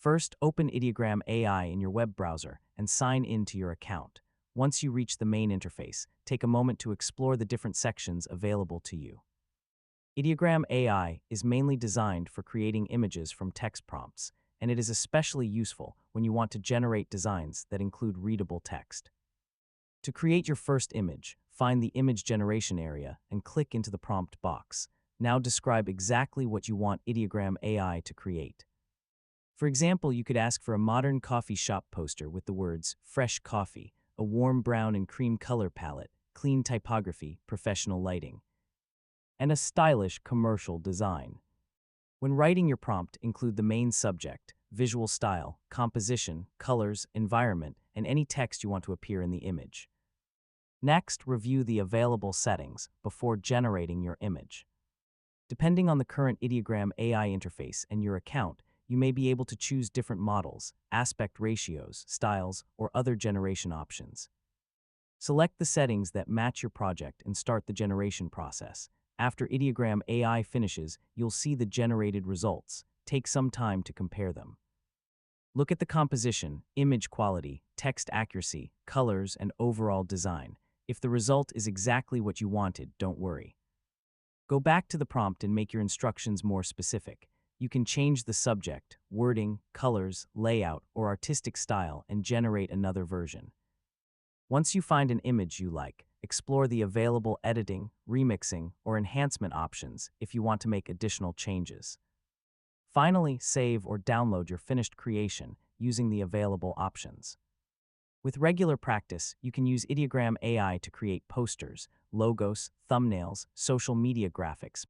First, open Ideogram AI in your web browser and sign in to your account. Once you reach the main interface, take a moment to explore the different sections available to you. Ideogram AI is mainly designed for creating images from text prompts, and it is especially useful when you want to generate designs that include readable text. To create your first image, find the image generation area and click into the prompt box. Now describe exactly what you want Ideogram AI to create. For example, you could ask for a modern coffee shop poster with the words fresh coffee, a warm brown and cream color palette, clean typography, professional lighting, and a stylish commercial design. When writing your prompt, include the main subject, visual style, composition, colors, environment, and any text you want to appear in the image. Next, review the available settings before generating your image. Depending on the current Ideogram AI interface and your account, you may be able to choose different models, aspect ratios, styles, or other generation options. Select the settings that match your project and start the generation process. After Ideogram AI finishes, you'll see the generated results. Take some time to compare them. Look at the composition, image quality, text accuracy, colors, and overall design. If the result is exactly what you wanted, don't worry. Go back to the prompt and make your instructions more specific. You can change the subject, wording, colors, layout, or artistic style and generate another version. Once you find an image you like, explore the available editing, remixing, or enhancement options if you want to make additional changes. Finally, save or download your finished creation using the available options. With regular practice, you can use Ideogram AI to create posters, logos, thumbnails, social media graphics,